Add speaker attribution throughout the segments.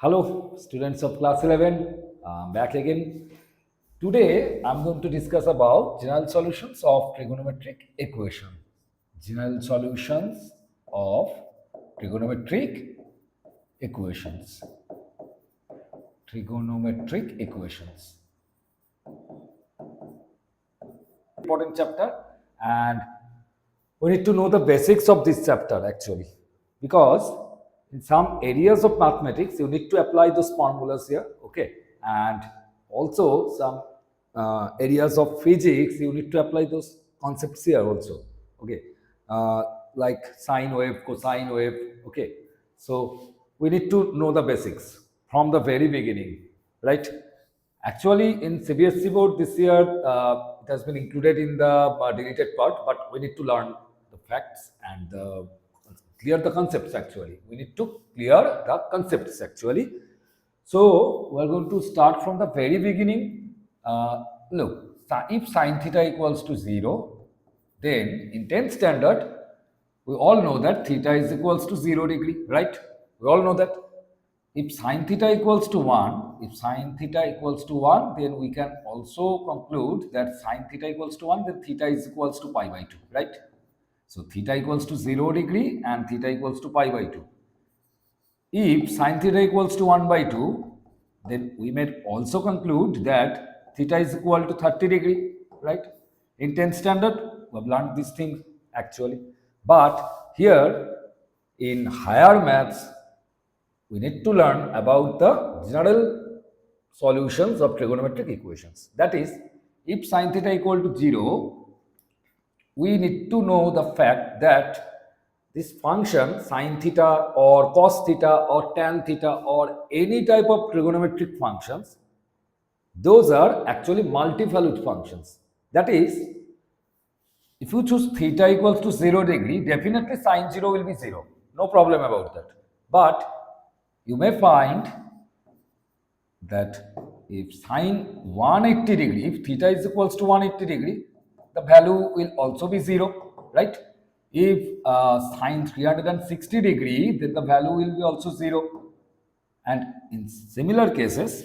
Speaker 1: Hello, students of class 11. I'm back again. Today, I'm going to discuss about general solutions of trigonometric equation. General solutions of trigonometric equations. Trigonometric equations. Important chapter, and we need to know the basics of this chapter actually, because in some areas of mathematics you need to apply those formulas here, okay, and also some areas of physics you need to apply those concepts here also, okay, like sine wave, cosine wave, okay. So we need to know the basics from the very beginning, right? Actually, in CBSE board this year, it has been included in the deleted part, but we need to learn the facts and clear the concepts actually. We need to clear the concepts actually. So, we are going to start from the very beginning. Look, if sine theta equals to 0, then in 10th standard, we all know that theta is equals to 0 degree, right? We all know that. If sine theta equals to 1, then we can also conclude that sine theta equals to 1, then theta is equals to pi by 2, right? So theta equals to 0 degree and theta equals to pi by 2. If sine theta equals to 1 by 2, then we may also conclude that theta is equal to 30 degree, right? In 10th standard, we have learned these things actually. But here in higher maths, we need to learn about the general solutions of trigonometric equations. That is, if sine theta equal to 0, we need to know the fact that this function sine theta or cos theta or tan theta or any type of trigonometric functions, those are actually multi-valued functions. That is, if you choose theta equals to 0 degree, definitely sine 0 will be 0. No problem about that. But you may find that if sine 180 degree, if theta is equals to 180 degree, the value will also be 0, right? If sine 360 degree, then the value will be also 0. And in similar cases,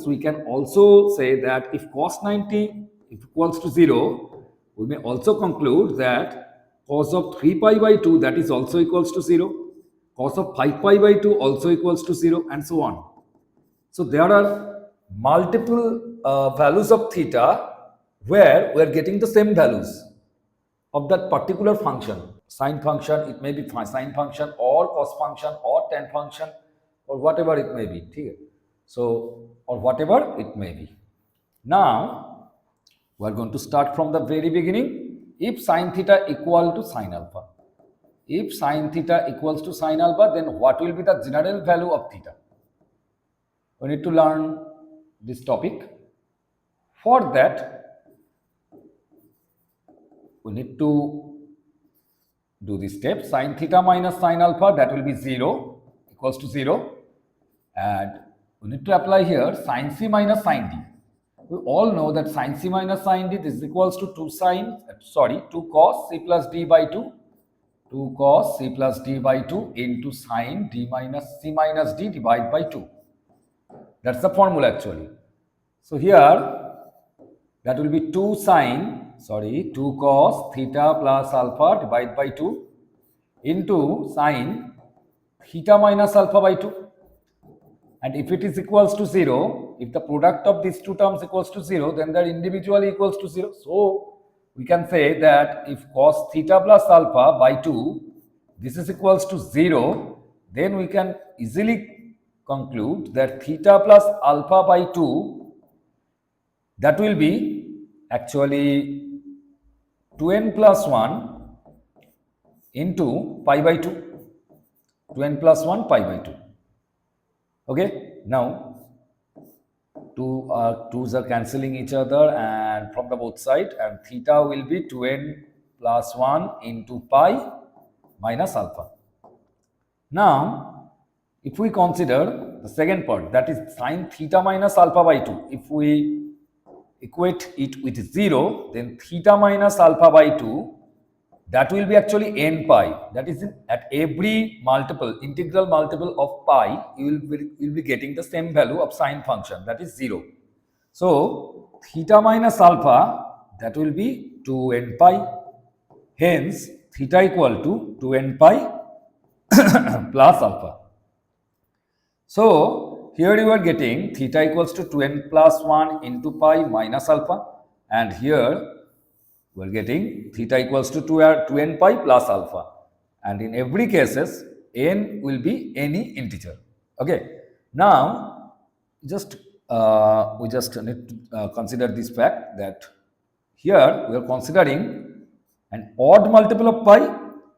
Speaker 1: we can also say that if cos 90 equals to 0, we may also conclude that cos of 3 pi by 2, that is also equals to 0. Cos of 5 pi by 2 also equals to 0, and so on. So there are multiple values of theta where we are getting the same values of that particular function. Sine function, it may be sine function or cos function or tan function or whatever it may be. So, or whatever it may be. Now, we are going to start from the very beginning. If sine theta equal to sine alpha, if sine theta equals to sine alpha, then what will be the general value of theta? We need to learn this topic. For that, we need to do this step. Sine theta minus sine alpha, that will be 0, equals to 0. And we need to apply here sine c minus sine d. We all know that sine c minus sine d, this is equals to 2 cos c plus d by 2. 2 cos c plus d by 2 into sine d minus c minus d divided by 2. That's the formula actually. So here, that will be 2 cos theta plus alpha divided by 2 into sine theta minus alpha by 2. And if it is equals to 0, if the product of these two terms equals to 0, then that individually equals to 0. So we can say that if cos theta plus alpha by 2, this is equals to 0, then we can easily conclude that theta plus alpha by 2, that will be actually 2n plus 1 into pi by 2. 2n plus 1 pi by 2. Okay, now 2's are cancelling each other and from the both side, and theta will be 2n plus 1 into pi minus alpha. Now, if we consider the second part, that is sine theta minus alpha by 2, if we equate it with 0, then theta minus alpha by 2, that will be actually n pi. That is, at every integral multiple of pi, you will be getting the same value of sine function, that is 0. So theta minus alpha, that will be 2n pi. Hence, theta equal to 2n pi plus alpha. So here you are getting theta equals to 2n plus 1 into pi minus alpha, and here we are getting theta equals to 2n pi plus alpha, and in every cases n will be any integer. Okay, now just we just need to consider this fact that here we are considering an odd multiple of pi,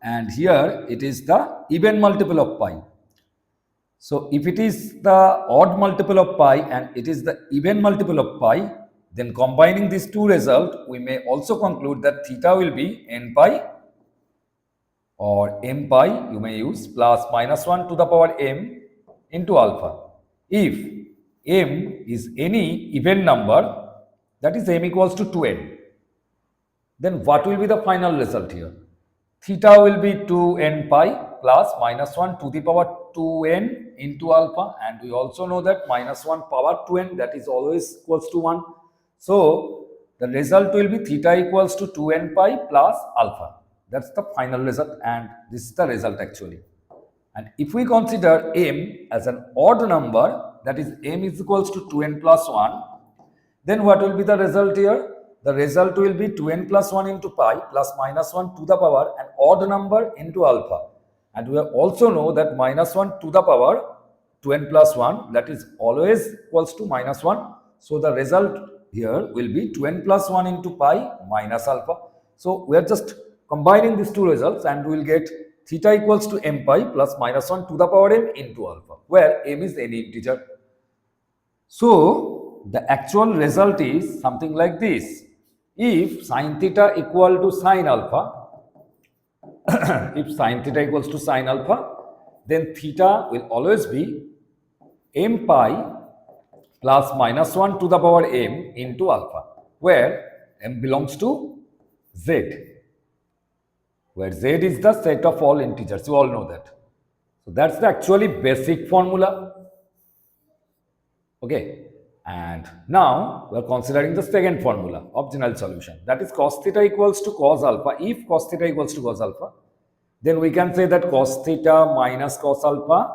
Speaker 1: and here it is the even multiple of pi. So if it is the odd multiple of pi and it is the even multiple of pi, then combining these two results, we may also conclude that theta will be n pi or m pi, you may use, plus minus 1 to the power m into alpha. If m is any even number, that is m equals to 2n, then what will be the final result here? Theta will be 2n pi plus minus 1 to the power 2n into alpha, and we also know that minus 1 power 2n, that is always equals to 1. So the result will be theta equals to 2n pi plus alpha. That's the final result, and this is the result actually. And if we consider m as an odd number, that is m is equals to 2n plus 1, then what will be the result here? The result will be 2n plus 1 into pi plus minus 1 to the power an odd number into alpha. And we also know that minus 1 to the power 2n plus 1, that is always equals to minus 1. So the result here will be 2n plus 1 into pi minus alpha. So we are just combining these two results, and we will get theta equals to m pi plus minus 1 to the power m into alpha, where m is any integer. So the actual result is something like this. If sine theta equal to sine alpha, if sine theta equals to sine alpha, then theta will always be m pi plus minus 1 to the power m into alpha, where m belongs to z, where z is the set of all integers. You all know that. So that's the actually basic formula. Okay. And now we are considering the second formula of general solution, that is cos theta equals to cos alpha. If cos theta equals to cos alpha, then we can say that cos theta minus cos alpha,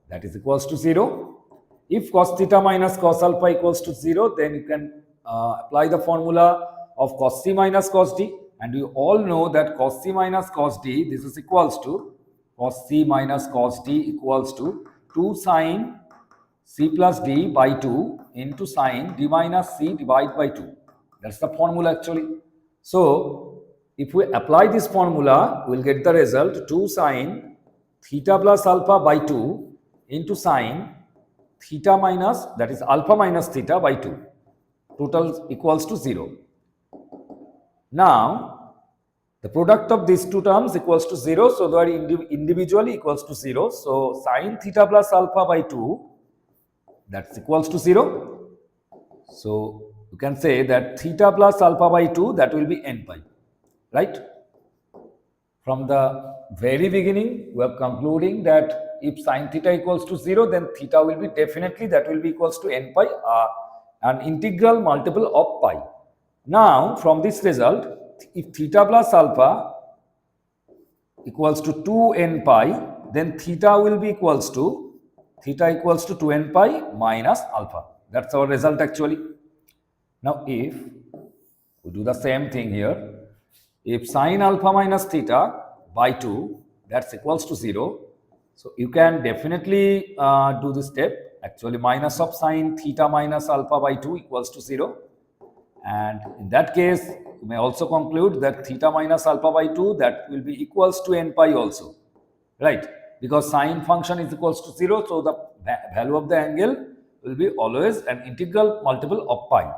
Speaker 1: that is equals to 0. If cos theta minus cos alpha equals to 0, then you can apply the formula of cos c minus cos d, and we all know that cos c minus cos d, this is equals to cos c minus cos d equals to 2 sine c plus d by 2 into sine d minus c divided by 2. That's the formula actually. So if we apply this formula, we will get the result 2 sine theta plus alpha by 2 into sine theta minus, that is alpha minus theta by 2. Total equals to 0. Now the product of these two terms equals to 0, so they are individually equals to 0. So sine theta plus alpha by 2, that's equals to 0. So you can say that theta plus alpha by 2, that will be n pi, right? From the very beginning, we are concluding that if sine theta equals to 0, then theta will be definitely, that will be equals to n pi, an integral multiple of pi. Now from this result, if theta plus alpha equals to 2n pi, then theta will be equals to 2n pi minus alpha. That's our result actually. Now if we do the same thing here, if sine alpha minus theta by 2, that's equals to 0. So you can definitely do this step. Actually minus of sine theta minus alpha by 2 equals to 0. And in that case, you may also conclude that theta minus alpha by 2, that will be equals to n pi also, right? Because sine function is equals to 0, so the value of the angle will be always an integral multiple of pi.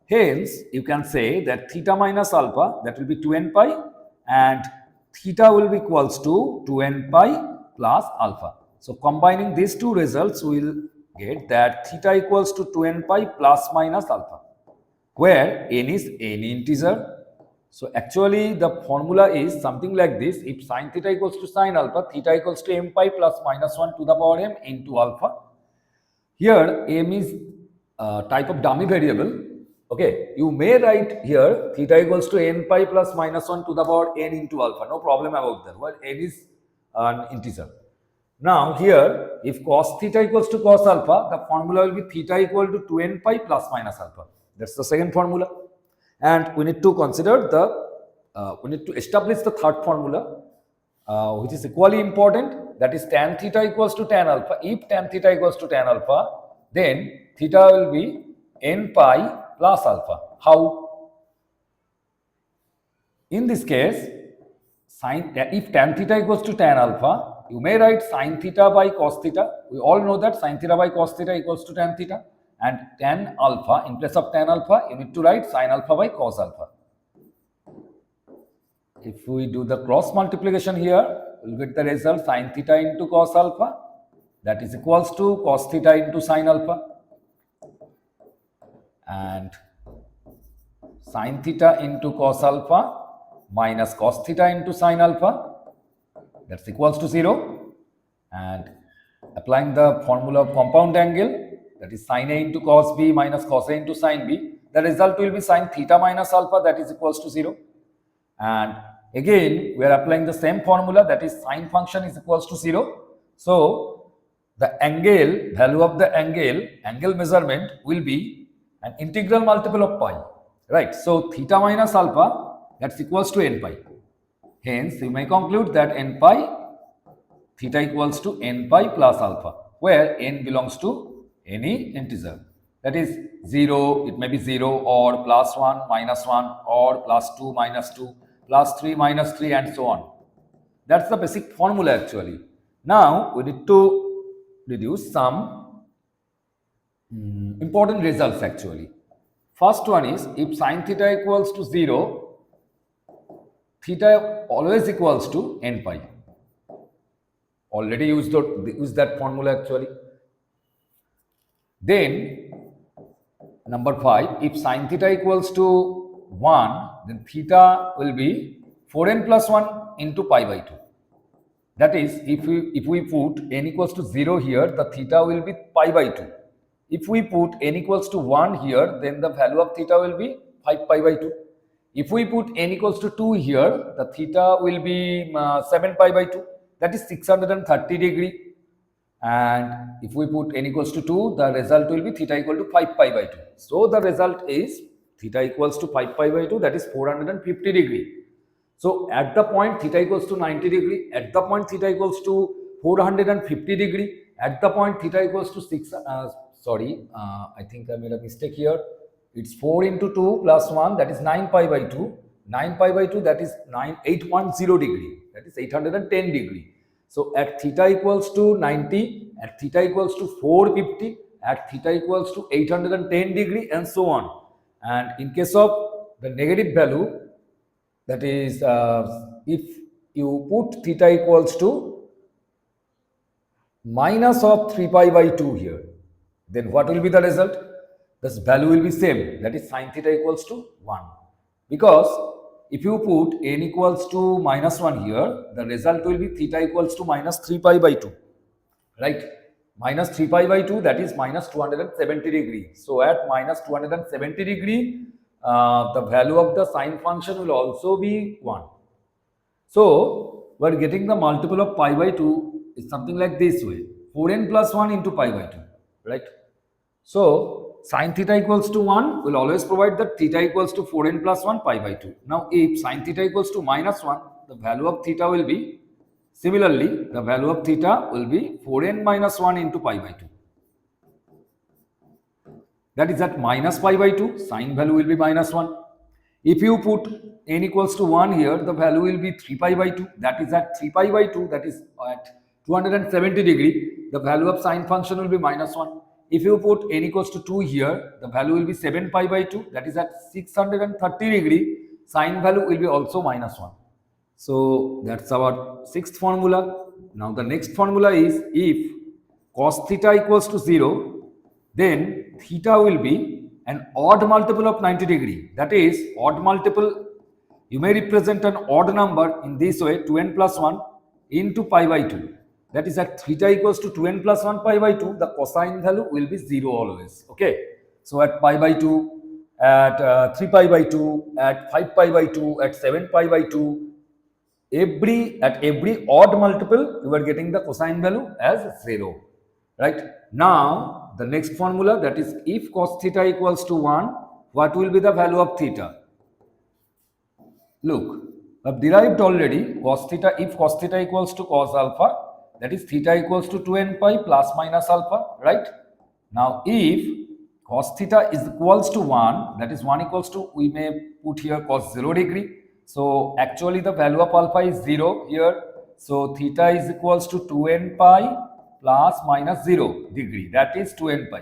Speaker 1: Hence, you can say that theta minus alpha, that will be 2n pi, and theta will be equals to 2n pi plus alpha. So combining these two results, we will get that theta equals to 2n pi plus minus alpha, where n is any integer. So actually the formula is something like this. If sine theta equals to sine alpha, theta equals to m pi plus minus 1 to the power m into alpha. Here m is type of dummy variable. Okay, you may write here theta equals to n pi plus minus 1 to the power n into alpha. No problem about that. Well, n is an integer. Now here, if cos theta equals to cos alpha, the formula will be theta equal to 2n pi plus minus alpha. That's the second formula. And we need to consider we need to establish the third formula, which is equally important. That is tan theta equals to tan alpha. If tan theta equals to tan alpha, then theta will be n pi plus alpha. How? In this case, if tan theta equals to tan alpha, you may write sin theta by cos theta. We all know that sin theta by cos theta equals to tan theta. And tan alpha, in place of tan alpha, you need to write sin alpha by cos alpha. If we do the cross multiplication here, we'll get the result sin theta into cos alpha. That is equals to cos theta into sin alpha. And sin theta into cos alpha minus cos theta into sin alpha, that's equals to 0. And applying the formula of compound angle, that is sin A into cos B minus cos A into sin B, the result will be sin theta minus alpha, that is equals to 0. And again, we are applying the same formula, that is sin function is equals to 0. So the angle, value of the angle measurement will be an integral multiple of pi, right? So theta minus alpha, that's equals to n pi. Hence, you may conclude that n pi, theta equals to n pi plus alpha, where n belongs to any integer. That is 0, it may be 0 or plus 1, minus 1 or plus 2, minus 2, plus 3, minus 3 and so on. That's the basic formula actually. Now, we need to deduce some important results actually. First one is, if sin theta equals to 0, theta always equals to n pi. Already used that formula actually. Then, number 5, if sin theta equals to 1, then theta will be 4n plus 1 into pi by 2. That is, if we put n equals to 0 here, the theta will be pi by 2. If we put n equals to 1 here, then the value of theta will be 5 pi by 2. If we put n equals to 2 here, the theta will be 7 pi by 2. That is 630 degree. And if we put n equals to 2, the result will be theta equal to 5 pi by 2. So the result is theta equals to 5 pi by 2, that is 450 degree. So at the point theta equals to 90 degree, at the point theta equals to 450 degree, at the point theta equals to I think I made a mistake here. It's 4 into 2 plus 1, that is 9 pi by 2. 9 pi by 2, that is 810 degree, that is 810 degree. So at theta equals to 90, at theta equals to 450, at theta equals to 810 degree and so on. And in case of the negative value, that is if you put theta equals to minus of 3 pi by 2 here, then what will be the result? This value will be same, that is sin theta equals to 1. Because if you put n equals to minus 1 here, the result will be theta equals to minus 3 pi by 2, right? Minus 3 pi by 2, that is minus 270 degree. So at minus 270 degree, the value of the sine function will also be 1. So we are getting the multiple of pi by 2 is something like this way, 4n plus 1 into pi by 2, right? So sin theta equals to 1 will always provide that theta equals to 4n plus 1 pi by 2. Now, if sin theta equals to minus 1, the value of theta will be, similarly, the value of theta will be 4n minus 1 into pi by 2. That is at minus pi by 2, sin value will be minus 1. If you put n equals to 1 here, the value will be 3 pi by 2. That is at 3 pi by 2, that is at 270 degree, the value of sine function will be minus 1. If you put n equals to 2 here, the value will be 7 pi by 2, that is at 630 degree, sine value will be also minus 1. So that's our sixth formula. Now the next formula is, if cos theta equals to 0, then theta will be an odd multiple of 90 degree. That is, odd multiple you may represent an odd number in this way, 2n plus 1 into pi by 2. That is at theta equals to 2n plus 1 pi by 2, the cosine value will be 0 always. Okay. So at pi by 2, at 3 pi by 2, at 5 pi by 2, at 7 pi by 2, at every odd multiple, you are getting the cosine value as 0. Right. Now, the next formula, that is if cos theta equals to 1, what will be the value of theta? Look, I've derived already cos theta. If cos theta equals to cos alpha, that is theta equals to 2n pi plus minus alpha, right? Now, if cos theta is equals to 1, that is 1 equals to, we may put here cos 0 degree. So, actually the value of alpha is 0 here. So, theta is equals to 2n pi plus minus 0 degree, that is 2n pi.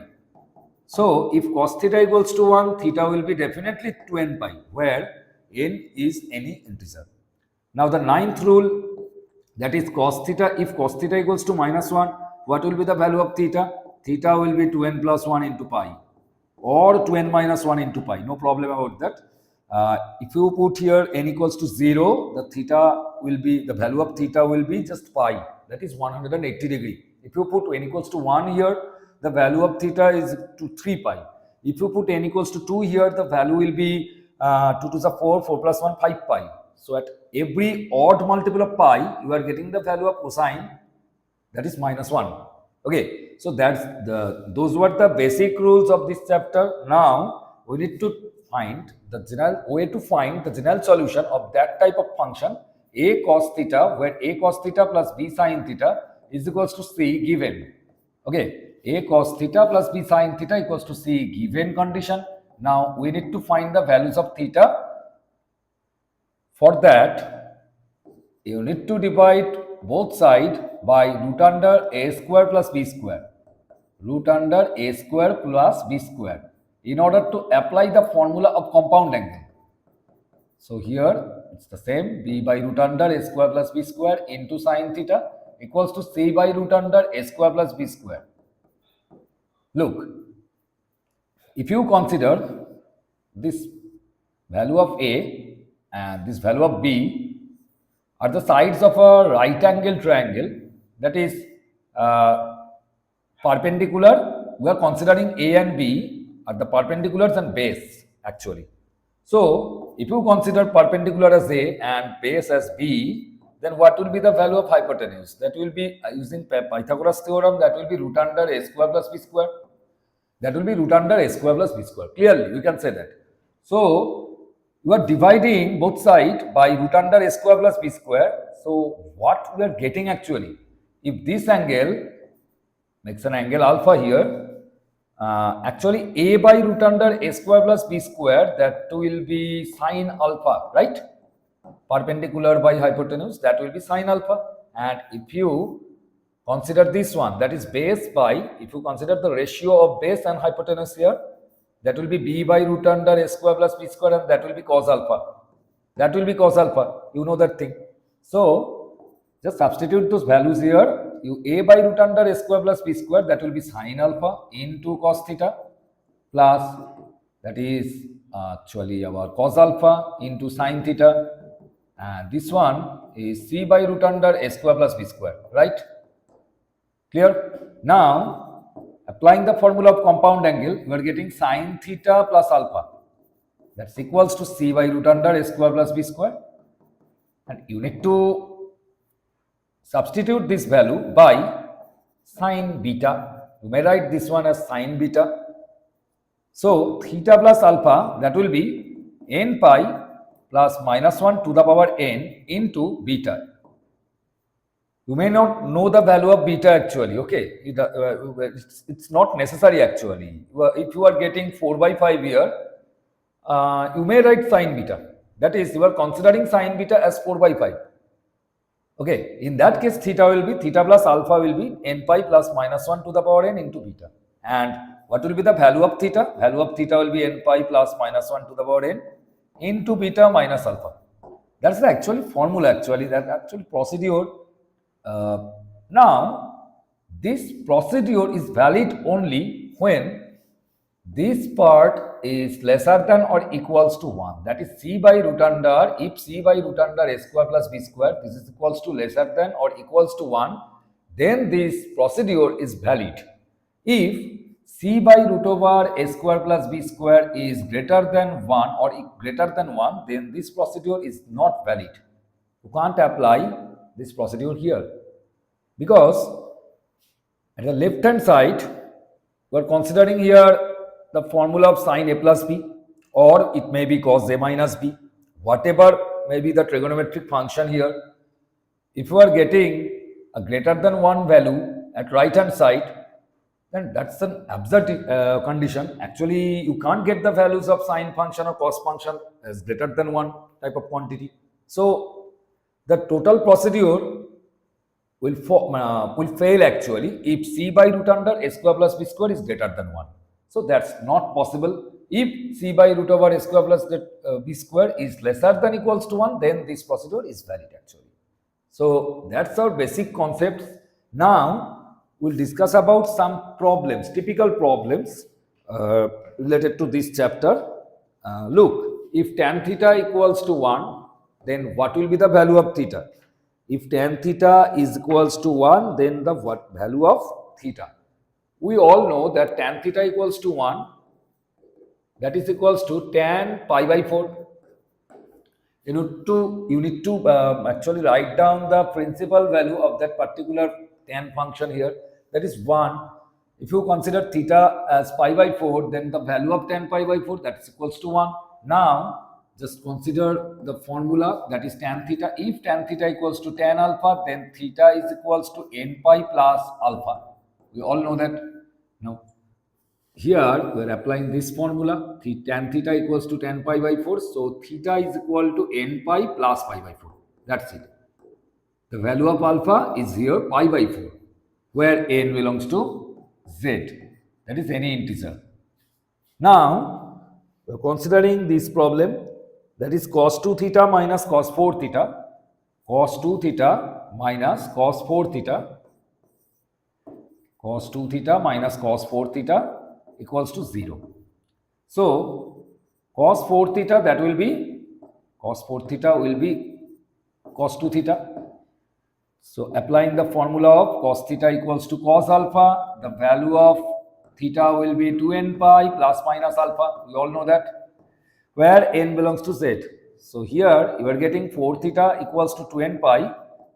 Speaker 1: So, if cos theta equals to 1, theta will be definitely 2n pi, where n is any integer. Now, the ninth rule, that is cos theta, if cos theta equals to minus 1, what will be the value of theta? Theta will be 2n plus 1 into pi or 2n minus 1 into pi, no problem about that. If you put here n equals to 0, the value of theta will be just pi, that is 180 degree. If you put n equals to 1 here, the value of theta is to 3 pi. If you put n equals to 2 here, the value will be 2 to the 4, 4 plus 1, 5 pi. So at every odd multiple of pi, you are getting the value of cosine, that is minus 1. Okay, so those were the basic rules of this chapter. Now we need to find the general way to find the general solution of that type of function a cos theta, where a cos theta plus b sin theta is equals to c given. Okay, a cos theta plus b sin theta equals to c given condition. Now we need to find the values of theta. For that, you need to divide both sides by root under a square plus b square. Root under a square plus b square, in order to apply the formula of compound angle. So here it's the same, b by root under a square plus b square into sin theta equals to c by root under a square plus b square. Look, if you consider this value of a and this value of b are the sides of a right angle triangle, that is perpendicular. We are considering a and b are the perpendiculars and base actually. So, if you consider perpendicular as a and base as b, then what will be the value of hypotenuse? That will be, using Pythagoras theorem, that will be root under a square plus b square. That will be root under a square plus b square. Clearly, we can say that. So, you are dividing both sides by root under a square plus b square. So, what we are getting actually, if this angle makes an angle alpha here, actually a by root under a square plus b square, that will be sine alpha, right? Perpendicular by hypotenuse, that will be sine alpha. And if you consider this one, that is base by, if you consider the ratio of base and hypotenuse here, that will be b by root under a square plus b square, and that will be cos alpha. That will be cos alpha. You know that thing. So, just substitute those values here. You a by root under a square plus b square, that will be sine alpha into cos theta, plus that is actually our cos alpha into sine theta, and this one is c by root under a square plus b square, right? Clear? Now, applying the formula of compound angle, we are getting sine theta plus alpha, that's equals to c by root under a square plus b square, and you need to substitute this value by sine beta. You may write this one as sine beta. So, theta plus alpha, that will be n pi plus minus 1 to the power n into beta. You may not know the value of beta actually, okay? It's not necessary actually. If you are getting 4 by 5 here, you may write sine beta. That is, you are considering sine beta as 4 by 5. Okay, in that case, theta will be, theta plus alpha will be n pi plus minus 1 to the power n into beta. And what will be the value of theta? Value of theta will be n pi plus minus 1 to the power n into beta minus alpha. That's the actual formula actually, that actual procedure. Now, this procedure is valid only when this part is lesser than or equals to 1, that is c by root under, if c by root under a square plus b square, this is equals to lesser than or equals to 1, then this procedure is valid. If c by root over a square plus b square is greater than 1 or greater than 1, then this procedure is not valid. You can't apply this procedure here, because at the left hand side we are considering here the formula of sine a plus b, or it may be cos a minus b, whatever may be the trigonometric function here. If you are getting a greater than 1 value at right hand side, then that's an absurd condition. Actually, you can't get the values of sine function or cos function as greater than 1 type of quantity. So the total procedure will fail actually if c by root under a square plus b square is greater than 1. So that's not possible. If c by root over a square plus b square is lesser than equals to 1, then this procedure is valid actually. So that's our basic concepts. Now we'll discuss about some problems, typical problems related to this chapter. Look, if tan theta equals to 1, then what will be the value of theta? If tan theta is equals to 1, then the value of theta? We all know that tan theta equals to 1, that is equals to tan pi by 4. You need to actually write down the principal value of that particular tan function here, that is 1. If you consider theta as pi by 4, then the value of tan pi by 4, that is equals to 1. Now just consider the formula, that is tan theta. If tan theta equals to tan alpha, then theta is equals to n pi plus alpha. We all know that. Now here we are applying this formula, tan theta equals to tan pi by 4, so theta is equal to n pi plus pi by 4. That's it. The value of alpha is here pi by 4, where n belongs to z, that is any integer. Now we are considering this problem, that is cos 2 theta minus cos 4 theta, cos 2 theta minus cos 4 theta, cos 2 theta minus cos 4 theta equals to 0. So cos 4 theta, that will be cos 4 theta will be cos 2 theta. So applying the formula of cos theta equals to cos alpha, the value of theta will be 2n pi plus minus alpha. We all know that, where n belongs to z. So here you are getting 4 theta equals to 2n pi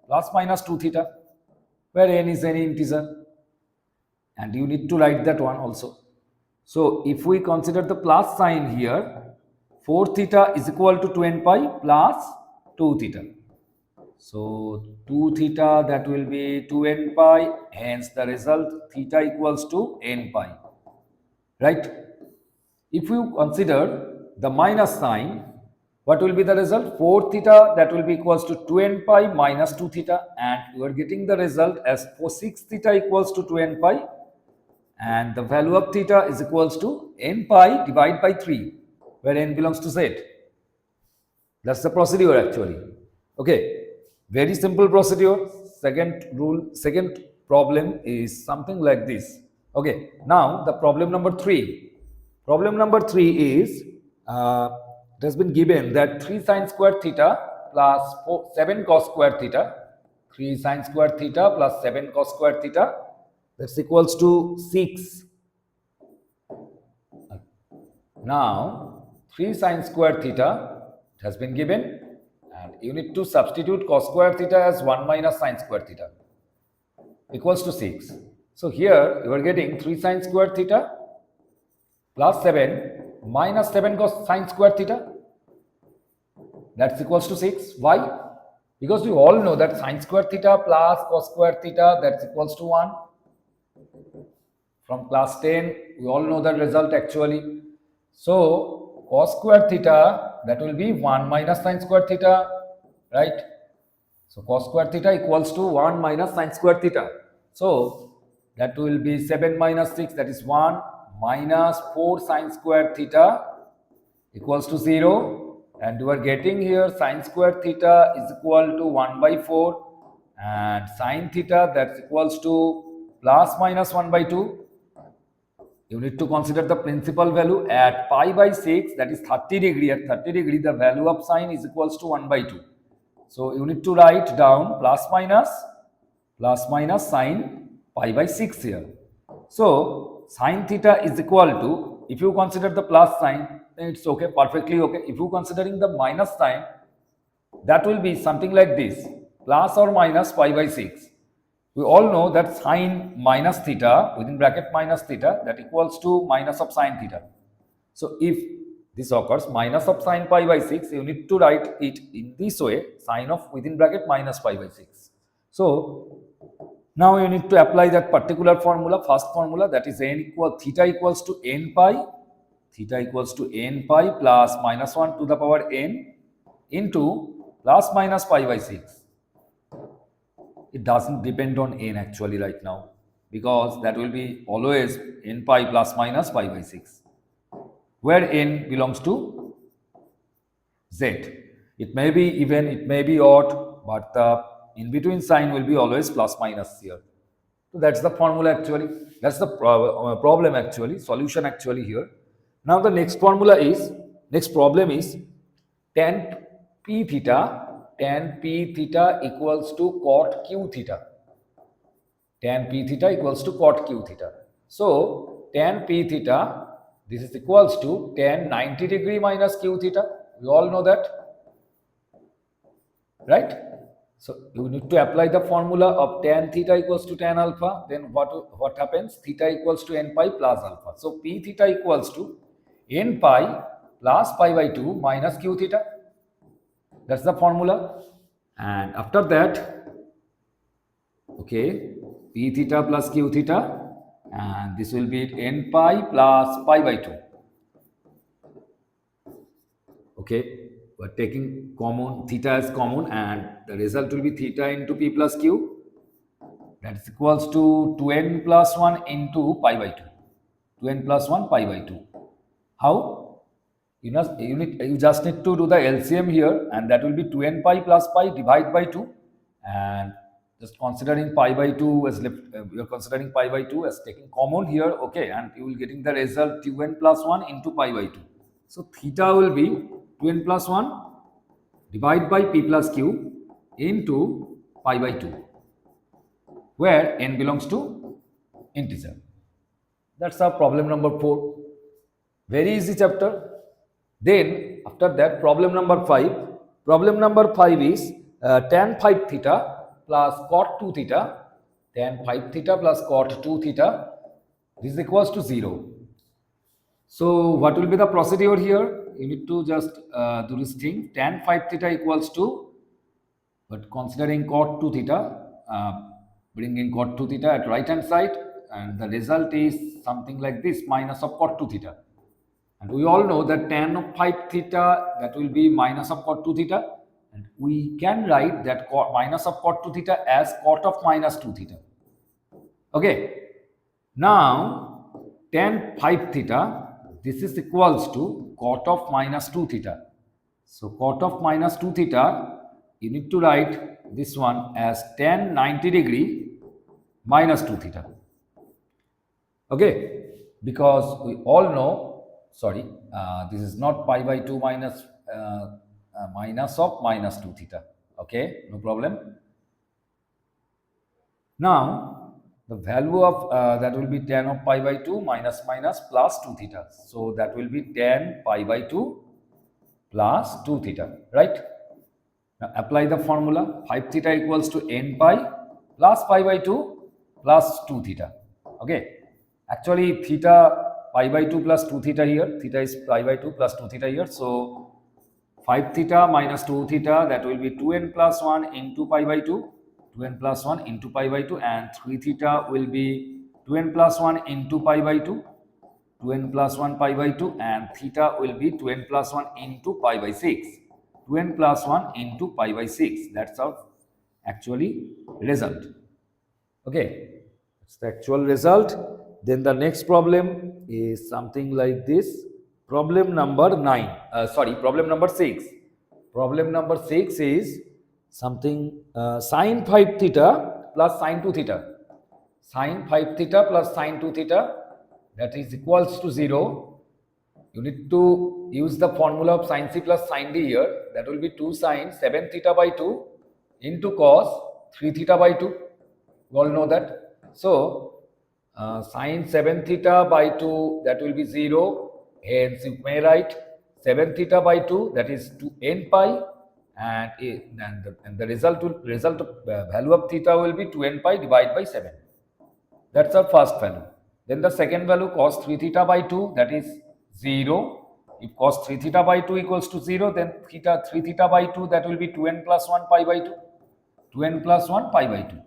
Speaker 1: plus minus 2 theta, where n is any integer, and you need to write that one also. So if we consider the plus sign here, 4 theta is equal to 2n pi plus 2 theta. So 2 theta, that will be 2n pi, hence the result theta equals to n pi, right? If you consider the minus sign, what will be the result? 4 theta, that will be equals to 2n pi minus 2 theta, and you are getting the result as 6 theta equals to 2n pi, and the value of theta is equals to n pi divided by 3, where n belongs to z. That's the procedure actually. Okay, very simple procedure. Second problem is something like this. Okay, now the problem number 3. Problem number 3 is, it has been given that 3 sine square theta plus 7 cos square theta, 3 sine square theta plus 7 cos square theta, that's equals to 6. Now 3 sine square theta has been given, and you need to substitute cos square theta as 1 minus sine square theta equals to 6. So here you are getting 3 sine square theta plus 7 minus 7 cos sine square theta, that's equals to 6. Why? Because we all know that sine square theta plus cos square theta, that's equals to 1. From class 10, we all know the result actually. So cos square theta, that will be 1 minus sine square theta, right? So cos square theta equals to 1 minus sine square theta. So that will be 7 minus 6, that is 1, minus 4 sine square theta equals to 0, and you are getting here sine square theta is equal to 1 by 4, and sine theta, that's equals to plus minus 1 by 2 you need to consider the principal value at pi by 6, that is 30 degree. At 30 degree, the value of sine is equals to 1 by 2. So you need to write down plus minus sine pi by 6 here. So sine theta is equal to, if you consider the plus sign, then it's okay, perfectly okay. If you considering the minus sign, that will be something like this, plus or minus pi by 6. We all know that sine minus theta, within bracket minus theta, that equals to minus of sine theta. So if this occurs, minus of sine pi by 6, you need to write it in this way, sine of within bracket minus pi by 6. So now you need to apply that particular formula, first formula, that is theta equals to n pi, theta equals to n pi plus minus 1 to the power n into plus minus pi by 6. It doesn't depend on n actually right now, because that will be always n pi plus minus pi by 6, where n belongs to z. It may be even, it may be odd, but the in between sign will be always plus minus here. So that's the formula actually. That's the problem actually, solution actually here. Now the next problem is tan p theta equals to cot q theta. Tan p theta equals to cot q theta. So tan p theta, this is equals to tan 90 degree minus q theta. We all know that, right? So you need to apply the formula of tan theta equals to tan alpha. Then what happens? Theta equals to n pi plus alpha. So p theta equals to n pi plus pi by 2 minus q theta. That's the formula. And after that, okay, p theta plus q theta, and this will be n pi plus pi by 2. Okay, we're taking common, theta as common, and the result will be theta into p plus q. That is equals to 2n plus 1 into pi by 2. 2n plus 1 pi by 2. How? You just need to do the LCM here, and that will be 2n pi plus pi divided by 2, and just considering pi by 2 as left, we are considering pi by 2 as taking common here, okay, and you will getting the result 2n plus 1 into pi by 2. So theta will be 2n plus 1 divided by p plus q into pi by 2, where n belongs to integer. That's our problem number 4. Very easy chapter. Then after that, problem number 5. Problem number 5 is tan 5 theta plus cot 2 theta. Tan 5 theta plus cot 2 theta. This is equals to 0. So what will be the procedure here? You need to just do this thing. Tan 5 theta equals to, but considering cot 2 theta, bring in cot 2 theta at right hand side, and the result is something like this, minus of cot 2 theta. And we all know that tan of 5 theta, that will be minus of cot 2 theta. And we can write that minus of cot 2 theta as cot of minus 2 theta. Okay. Now, tan 5 theta, this is equals to cot of minus 2 theta. So, cot of minus 2 theta, you need to write this one as tan 90 degree minus 2 theta. Okay. Because we all know, sorry, this is not pi by 2 minus minus of minus 2 theta. Okay, no problem. Now, the value of that will be tan of pi by 2 minus plus 2 theta. So, that will be tan pi by 2 plus 2 theta, right? Now, apply the formula. 5 theta equals to n pi plus pi by 2 plus 2 theta. Okay, actually theta pi by 2 plus 2 theta here, theta is pi by 2 plus 2 theta here. So 5 theta minus 2 theta, that will be 2n plus 1 into pi by 2, 2n plus 1 into pi by 2, and 3 theta will be 2n plus 1 into pi by 2, 2n plus 1 pi by 2, and theta will be 2n plus 1 into pi by 6, 2n plus 1 into pi by 6. That's our actually result. Okay, that's the actual result. Then the next problem is something like this. Problem number 6. Problem number 6 is something sine 5 theta plus sine 2 theta. Sine 5 theta plus sine 2 theta. that is equals to 0, you need to use the formula of sin c plus sin d here. That will be 2 sin 7 theta by 2 into cos 3 theta by 2. You all know that. So, sin 7 theta by 2, that will be 0. Hence, you may write 7 theta by 2, that is 2 n pi, and the result value of theta will be 2 n pi divided by 7. That's our first value. Then the second value, cos 3 theta by 2, that is 0. If cos 3 theta by 2 equals to 0, then 3 theta by 2, that will be 2n plus 1 pi by 2. 2n plus 1 pi by 2.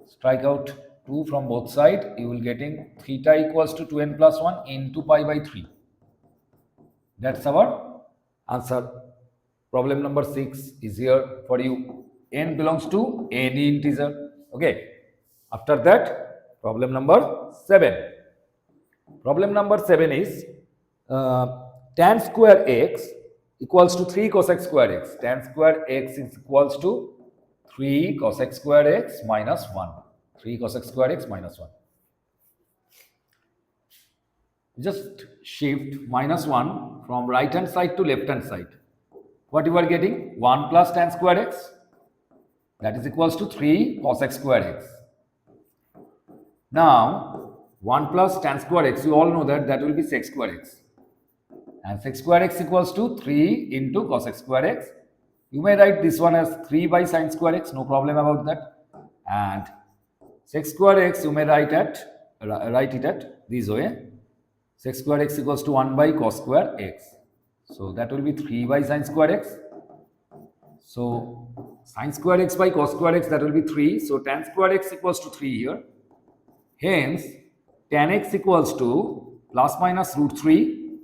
Speaker 1: Strike out 2 from both sides. You will getting theta equals to 2n plus 1 into pi by 3. That's our answer. Problem number 6 is here for you. N belongs to any integer. Okay. After that, problem number 7. Problem number 7 is tan square x equals to 3 cos x square x. Tan square x is equals to 3 cos x square x minus 1. 3 cos x square x minus 1. Just shift minus 1 from right hand side to left hand side. What you are getting? 1 plus tan square x, that is equals to 3 cos x square x. Now, 1 plus tan square x, you all know that will be sec square x. And sec square x equals to 3 into cos x square x. You may write this one as 3 by sin square x, no problem about that. And sec square x, you may write it at this way. Sec square x equals to 1 by cos square x. So that will be 3 by sin square x. So sin square x by cos square x, that will be 3. So tan square x equals to 3 here. Hence, tan x equals to plus minus root 3.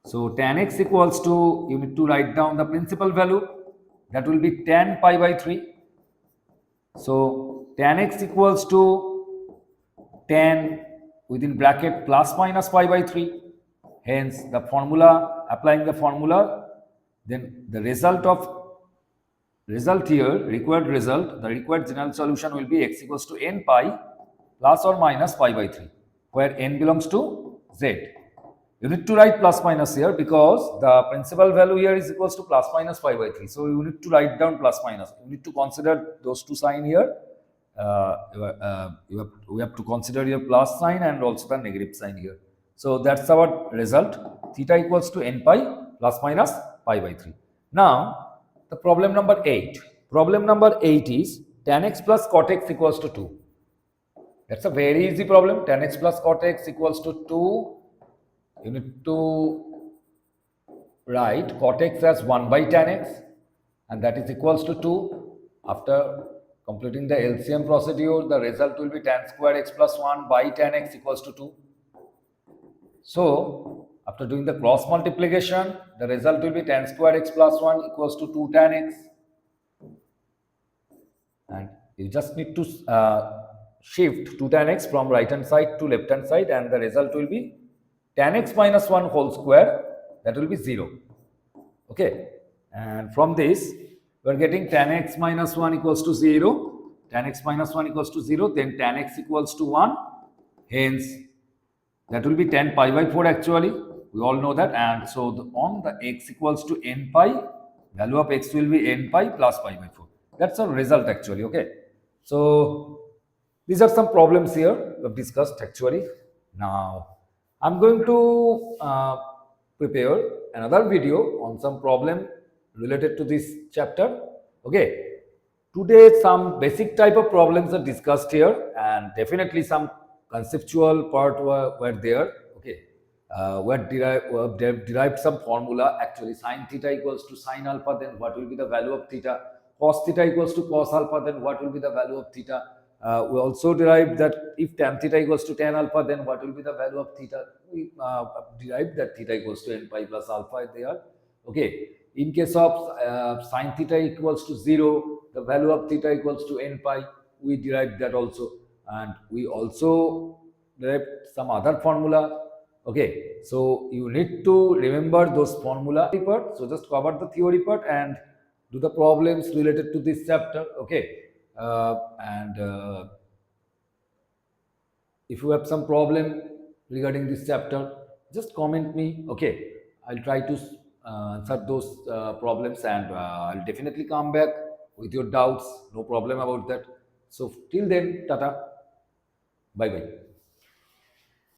Speaker 1: So tan x equals to, you need to write down the principal value. That will be tan pi by 3. So tan x equals to tan within bracket plus minus pi by 3. Hence, the formula, applying the formula, then the result here, required result, the required general solution will be x equals to n pi plus or minus pi by 3, where n belongs to z. You need to write plus minus here because the principal value here is equals to plus minus pi by 3. So, you need to write down plus minus. You need to consider those two signs here. We have to consider your plus sign and also the negative sign here. So, that's our result. Theta equals to n pi plus minus pi by 3. Now, the problem number 8. Problem number 8 is tan x plus cot x equals to 2. That's a very easy problem. Tan x plus cot x equals to 2. You need to write cot x as 1 by tan x, and that is equals to 2. After completing the LCM procedure, the result will be tan square x plus 1 by tan x equals to 2. So, after doing the cross multiplication, the result will be tan square x plus 1 equals to 2 tan x. And you just need to shift 2 tan x from right hand side to left hand side, and the result will be tan x minus 1 whole square, that will be 0. Okay. And from this, we are getting tan x minus 1 equals to 0. Tan x minus 1 equals to 0. Then tan x equals to 1. Hence, that will be tan pi by 4 actually. We all know that. And so, on the x equals to n pi, value of x will be n pi plus pi by 4. That's our result actually. Okay. So, these are some problems here we have discussed actually. Now, I'm going to prepare another video on some problem related to this chapter. Okay. Today, some basic type of problems are discussed here, and definitely some conceptual part were there. Okay. We have derived some formula actually. Sin theta equals to sin alpha, then what will be the value of theta? Cos theta equals to cos alpha, then what will be the value of theta? We also derived that if tan theta equals to tan alpha, then what will be the value of theta? We derived that theta equals to n pi plus alpha there. Okay. In case of sin theta equals to 0, the value of theta equals to n pi, we derived that also. And we also derived some other formula. Okay. So, you need to remember those formula part. So, just cover the theory part and do the problems related to this chapter. Okay. If you have some problem regarding this chapter, just comment me. Okay, I'll try to answer those problems, and I'll definitely come back with your doubts. No problem about that. So till then, tata, bye bye.